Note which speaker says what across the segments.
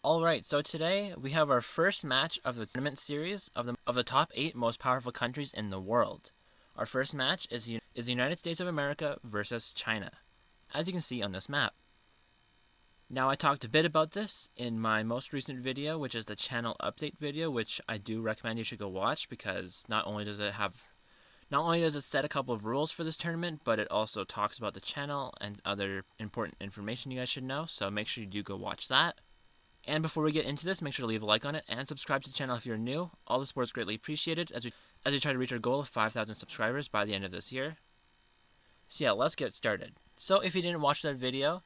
Speaker 1: Alright, so today we have our first match of the tournament series of the top 8 most powerful countries in the world. Our first match is the United States of America versus China, as you can see on this map. Now, I talked a bit about this in my most recent video, which is the channel update video, which I do recommend you should go watch, because not only does it set a couple of rules for this tournament, but it also talks about the channel and other important information you guys should know, so make sure you do go watch that. And before we get into this, make sure to leave a like on it and subscribe to the channel if you're new. All the support is greatly appreciated as we try to reach our goal of 5,000 subscribers by the end of this year. So yeah, let's get started. So if you didn't watch that video,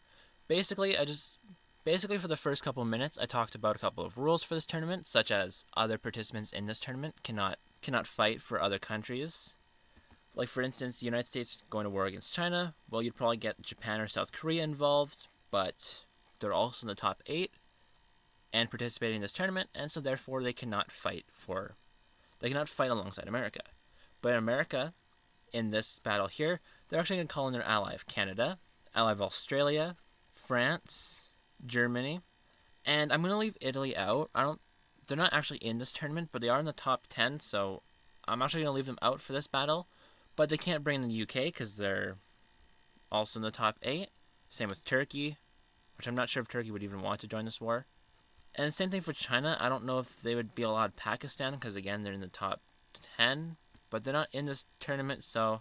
Speaker 1: basically for the first couple of minutes I talked about a couple of rules for this tournament, such as other participants in this tournament cannot fight for other countries. Like, for instance, the United States going to war against China, well, you'd probably get Japan or South Korea involved, but they're also in the top 8 and participating in this tournament, and so therefore they cannot fight alongside America. But America, in this battle here, they're actually going to call in their ally of Canada, ally of Australia, France, Germany, and I'm going to leave Italy out. They're not actually in this tournament, but they are in the top 10, so I'm actually going to leave them out for this battle. But they can't bring in the UK because they're also in the top 8. Same with Turkey, which I'm not sure if Turkey would even want to join this war. And same thing for China. I don't know if they would be allowed Pakistan because, again, they're in the top 10. But they're not in this tournament, so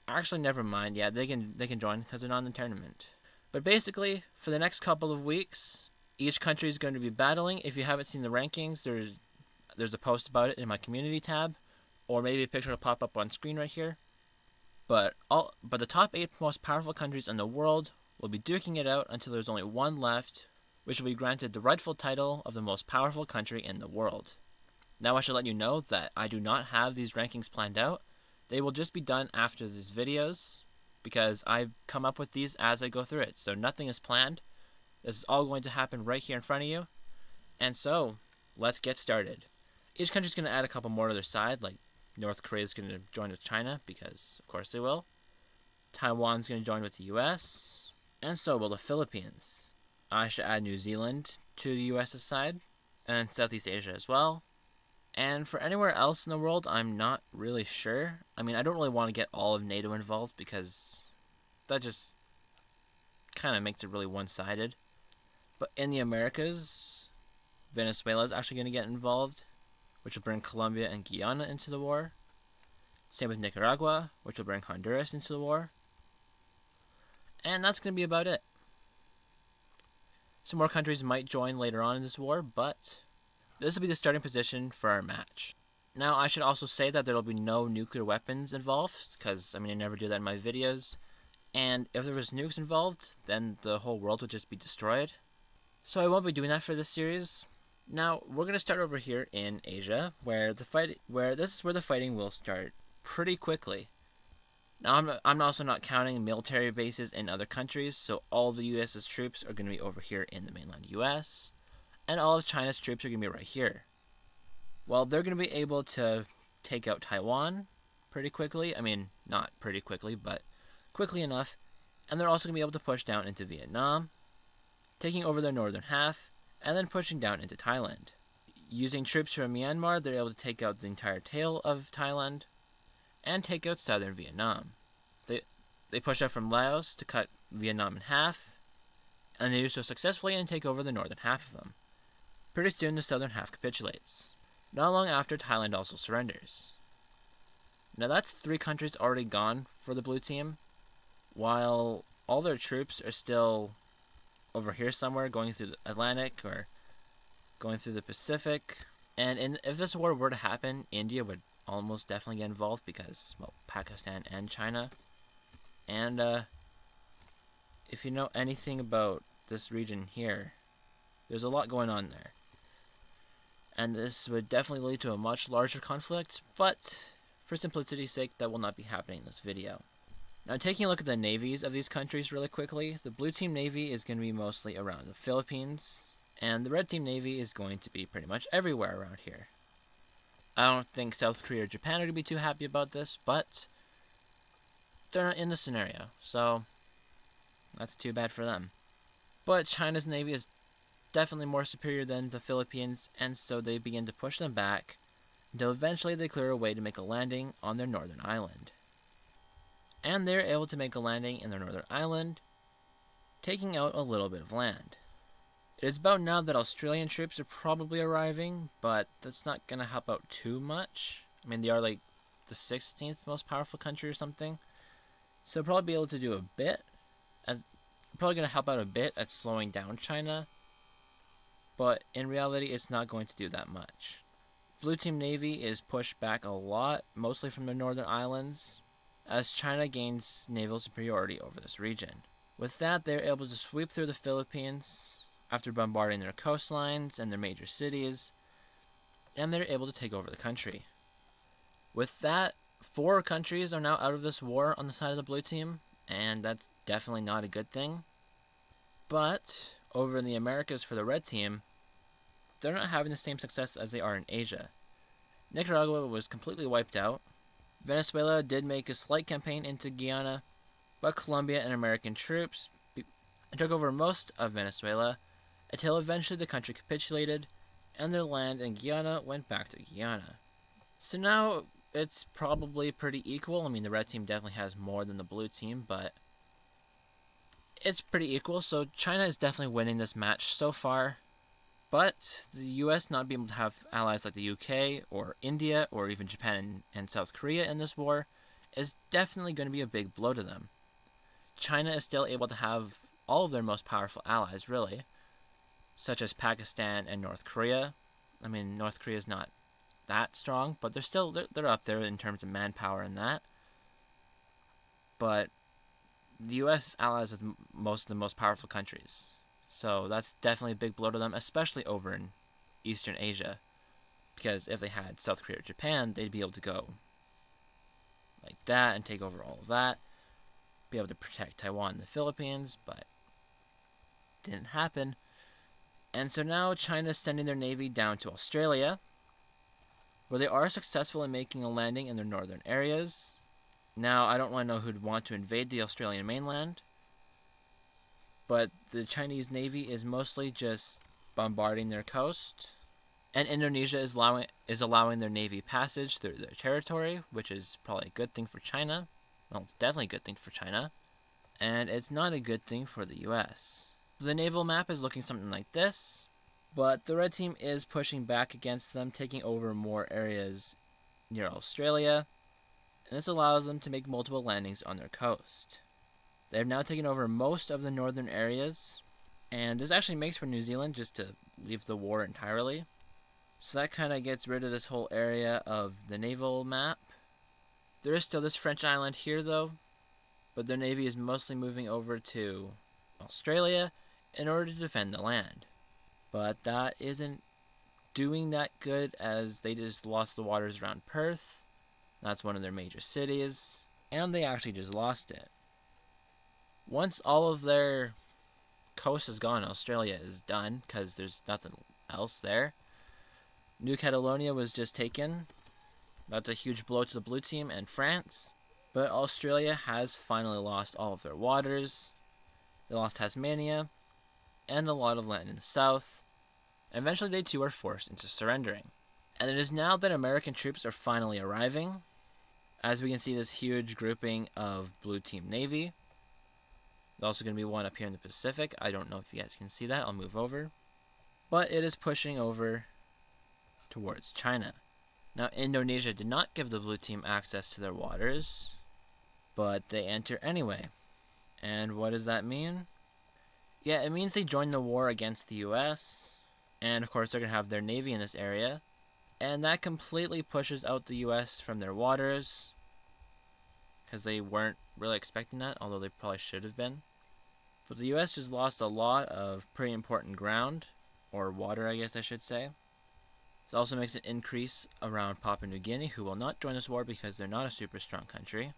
Speaker 1: actually, never mind. Yeah, they can join because they're not in the tournament. But basically, for the next couple of weeks, each country is going to be battling. If you haven't seen the rankings, there's a post about it in my community tab, or maybe a picture will pop up on screen right here. But the top 8 most powerful countries in the world will be duking it out until there's only one left, which will be granted the rightful title of the most powerful country in the world. Now, I should let you know that I do not have these rankings planned out. They will just be done after these videos, because I come up with these as I go through it. So nothing is planned. This is all going to happen right here in front of you. And so, let's get started. Each country is going to add a couple more to their side, like North Korea is going to join with China, because of course they will. Taiwan's going to join with the US, and so will the Philippines. I should add New Zealand to the US's side, and Southeast Asia as well. And for anywhere else in the world, I'm not really sure. I mean, I don't really want to get all of NATO involved because that just kind of makes it really one-sided. But in the Americas, Venezuela is actually going to get involved, which will bring Colombia and Guyana into the war. Same with Nicaragua, which will bring Honduras into the war. And that's going to be about it. Some more countries might join later on in this war, but this will be the starting position for our match. Now, I should also say that there will be no nuclear weapons involved, because, I never do that in my videos. And if there was nukes involved, then the whole world would just be destroyed. So I won't be doing that for this series. Now, we're going to start over here in Asia, where this is where the fighting will start pretty quickly. Now, I'm also not counting military bases in other countries, so all the US's troops are going to be over here in the mainland US, and all of China's troops are going to be right here. Well, they're going to be able to take out Taiwan pretty quickly. Not pretty quickly, but quickly enough. And they're also going to be able to push down into Vietnam, taking over their northern half, and then pushing down into Thailand. Using troops from Myanmar, they're able to take out the entire tail of Thailand and take out southern Vietnam. They push out from Laos to cut Vietnam in half, and they do so successfully and take over the northern half of them. Pretty soon, the southern half capitulates. Not long after, Thailand also surrenders. Now, that's 3 countries already gone for the blue team, while all their troops are still over here somewhere, going through the Atlantic or going through the Pacific. And if this war were to happen, India would almost definitely get involved because, well, Pakistan and China. And if you know anything about this region here, there's a lot going on there. And this would definitely lead to a much larger conflict, but for simplicity's sake, that will not be happening in this video. Now, taking a look at the navies of these countries really quickly, the blue team navy is going to be mostly around the Philippines, and the red team navy is going to be pretty much everywhere around here. I don't think South Korea or Japan are going to be too happy about this, but they're not in this scenario, so that's too bad for them. But China's navy is definitely more superior than the Philippines, and so they begin to push them back until eventually they clear a way to make a landing on their northern island. And they're able to make a landing in their northern island, taking out a little bit of land. It is about now that Australian troops are probably arriving, but that's not going to help out too much. I mean, they are like the 16th most powerful country or something, so they'll probably be able to do a bit. Probably going to help out a bit at slowing down China, but in reality, it's not going to do that much. Blue Team Navy is pushed back a lot, mostly from the northern islands, as China gains naval superiority over this region. With that, they're able to sweep through the Philippines after bombarding their coastlines and their major cities, and they're able to take over the country. With that, 4 countries are now out of this war on the side of the blue team, and that's definitely not a good thing. But over in the Americas for the red team, they're not having the same success as they are in Asia. Nicaragua was completely wiped out. Venezuela did make a slight campaign into Guyana, but Colombia and American troops took over most of Venezuela until eventually the country capitulated and their land in Guyana went back to Guyana. So now it's probably pretty equal. I mean, the red team definitely has more than the blue team, but it's pretty equal. So China is definitely winning this match so far. But the US not being able to have allies like the UK or India or even Japan and South Korea in this war is definitely going to be a big blow to them. China is still able to have all of their most powerful allies, really, such as Pakistan and North Korea. I mean, North Korea is not that strong, but they're up there in terms of manpower and that. But the US is allies with most of the most powerful countries. So that's definitely a big blow to them, especially over in Eastern Asia. Because if they had South Korea or Japan, they'd be able to go like that and take over all of that. Be able to protect Taiwan and the Philippines, but didn't happen. And so now China's sending their navy down to Australia, where they are successful in making a landing in their northern areas. Now, I don't really know who'd want to invade the Australian mainland, but the Chinese Navy is mostly just bombarding their coast, and Indonesia is allowing their Navy passage through their territory, which is probably a good thing for China. Well, it's definitely a good thing for China, and it's not a good thing for the US. The naval map is looking something like this, but the red team is pushing back against them, taking over more areas near Australia, and this allows them to make multiple landings on their coast. They have now taken over most of the northern areas, and this actually makes for New Zealand just to leave the war entirely. So that kind of gets rid of this whole area of the naval map. There is still this French island here, though, but their navy is mostly moving over to Australia in order to defend the land. But that isn't doing that good, as they just lost the waters around Perth. That's one of their major cities, and they actually just lost it. Once all of their coast is gone, Australia is done, because there's nothing else there. New Caledonia was just taken. That's a huge blow to the blue team and France. But Australia has finally lost all of their waters. They lost Tasmania and a lot of land in the south. And eventually they too are forced into surrendering. And it is now that American troops are finally arriving, as we can see this huge grouping of blue team Navy. There's also going to be one up here in the Pacific. I don't know if you guys can see that. I'll move over. But it is pushing over towards China. Now, Indonesia did not give the blue team access to their waters, but they enter anyway. And what does that mean? Yeah, it means they join the war against the US, and of course they're going to have their navy in this area, and that completely pushes out the US from their waters, because they weren't really expecting that, although they probably should have been. But the US just lost a lot of pretty important ground, or water I guess I should say. This also makes an increase around Papua New Guinea, who will not join this war because they're not a super strong country.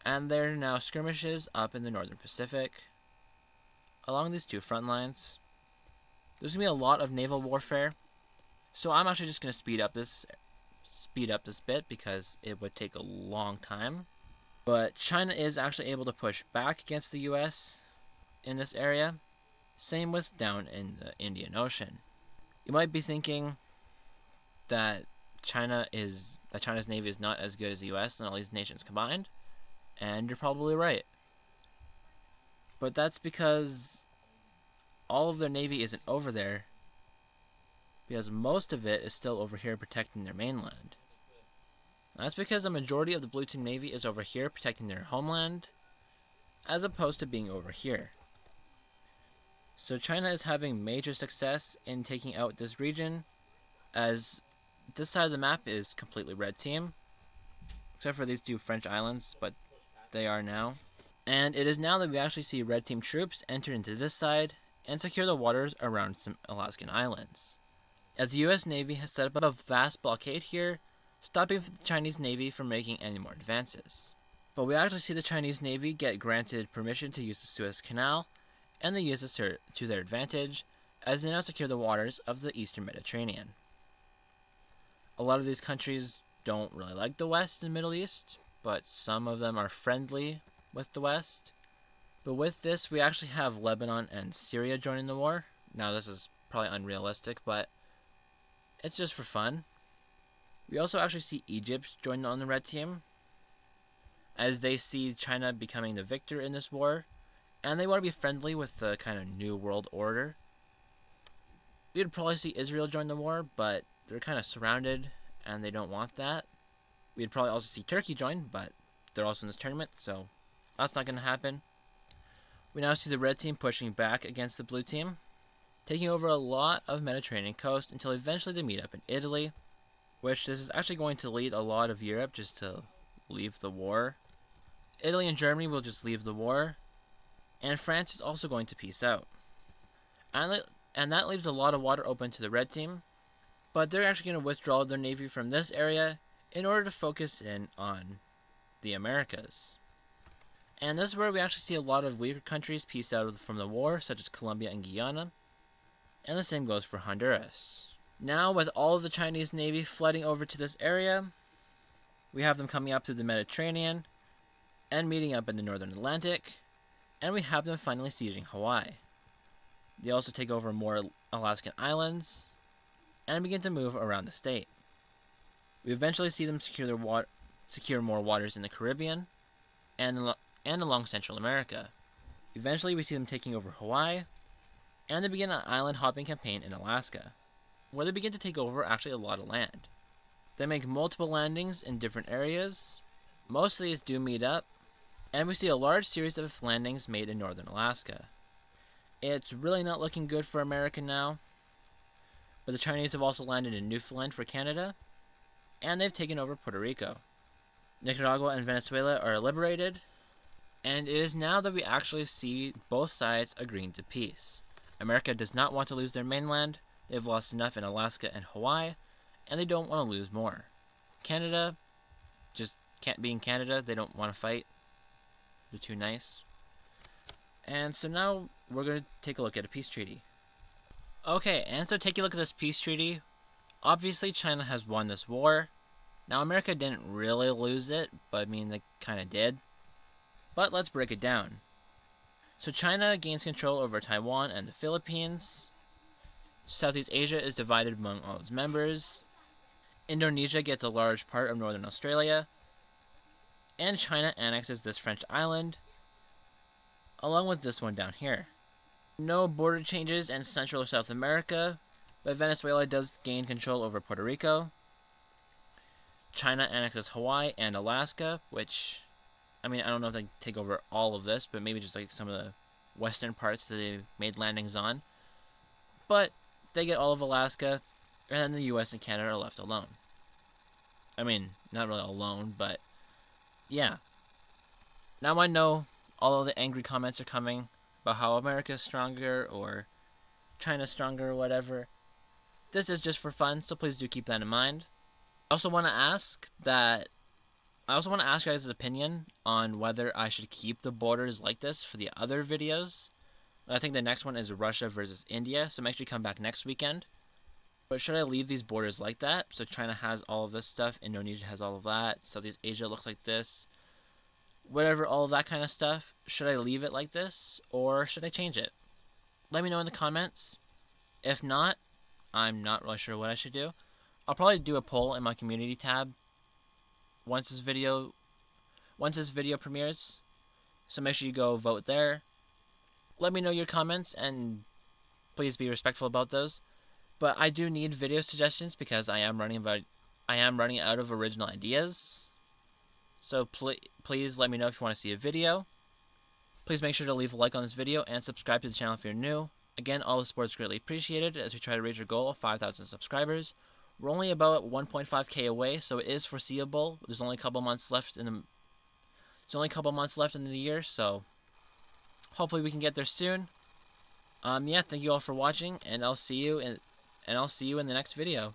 Speaker 1: And there are now skirmishes up in the northern Pacific, along these two front lines. There's going to be a lot of naval warfare, so I'm actually just going to speed up this bit because it would take a long time. But China is actually able to push back against the US in this area, Same with down in the Indian Ocean. You might be thinking that China's Navy is not as good as the US and all these nations combined, and you're probably right. But that's because all of their navy isn't over there, because most of it is still over here protecting their mainland. That's because the majority of the Blue Team Navy is over here protecting their homeland, as opposed to being over here. So China is having major success in taking out this region, as this side of the map is completely red team, except for these two French islands, but they are now. And it is now that we actually see red team troops enter into this side and secure the waters around some Alaskan islands, as the US Navy has set up a vast blockade here, stopping the Chinese Navy from making any more advances. But we actually see the Chinese Navy get granted permission to use the Suez Canal, and they use this to their advantage, as they now secure the waters of the Eastern Mediterranean. A lot of these countries don't really like the West and Middle East, but some of them are friendly with the West. But with this, we actually have Lebanon and Syria joining the war. Now, this is probably unrealistic, but it's just for fun. We also actually see Egypt join on the red team, as they see China becoming the victor in this war, and they want to be friendly with the kind of new world order. We would probably see Israel join the war, but they're kind of surrounded, and they don't want that. We'd probably also see Turkey join, but they're also in this tournament, so that's not going to happen. We now see the red team pushing back against the blue team, taking over a lot of Mediterranean coast until eventually they meet up in Italy, which this is actually going to lead a lot of Europe just to leave the war. Italy and Germany will just leave the war, and France is also going to peace out. And that leaves a lot of water open to the red team, but they're actually going to withdraw their navy from this area in order to focus in on the Americas. And this is where we actually see a lot of weaker countries peace out from the war, such as Colombia and Guyana, and the same goes for Honduras. Now, with all of the Chinese Navy flooding over to this area, we have them coming up through the Mediterranean and meeting up in the Northern Atlantic, and we have them finally sieging Hawaii. They also take over more Alaskan islands and begin to move around the state. We eventually see them secure more waters in the Caribbean and along Central America. Eventually, we see them taking over Hawaii, and they begin an island hopping campaign in Alaska, where they begin to take over actually a lot of land. They make multiple landings in different areas. Most of these do meet up, and we see a large series of landings made in northern Alaska. It's really not looking good for America now, but the Chinese have also landed in Newfoundland for Canada, and they've taken over Puerto Rico. Nicaragua and Venezuela are liberated, and it is now that we actually see both sides agreeing to peace. America does not want to lose their mainland. They've lost enough in Alaska and Hawaii, and they don't want to lose more. Canada just can't be in Canada. They don't want to fight. They're too nice. And so now we're going to take a look at a peace treaty. Okay, and so take a look at this peace treaty. Obviously, China has won this war. Now, America didn't really lose it, but I mean, they kind of did. But let's break it down. So China gains control over Taiwan and the Philippines. Southeast Asia is divided among all its members. Indonesia gets a large part of northern Australia. And China annexes this French island, along with this one down here. No border changes in Central or South America, but Venezuela does gain control over Puerto Rico. China annexes Hawaii and Alaska, which, I mean, I don't know if they take over all of this, but maybe just like some of the western parts that they made landings on. But they get all of Alaska, and then the US and Canada are left alone. I mean, not really alone, but yeah. Now I know all of the angry comments are coming about how America's stronger or China's stronger or whatever. This is just for fun, so please do keep that in mind. I also want to ask you guys' opinion on whether I should keep the borders like this for the other videos. I think the next one is Russia versus India, so make sure you come back next weekend. But should I leave these borders like that? So China has all of this stuff, Indonesia has all of that, Southeast Asia looks like this. Whatever, all of that kind of stuff. Should I leave it like this, or should I change it? let me know in the comments. If not, I'm not really sure what I should do. I'll probably do a poll in my community tab once this video premieres. So make sure you go vote there. Let me know your comments and please be respectful about those. But I do need video suggestions because I am running out of original ideas. So please let me know if you want to see a video. Please make sure to leave a like on this video and subscribe to the channel if you're new. Again, all the support is greatly appreciated as we try to reach our goal of 5,000 subscribers. We're only about 1.5k away, so it is foreseeable. There's only a couple months left in the year, so hopefully we can get there soon. Yeah, thank you all for watching, and I'll see you in the next video.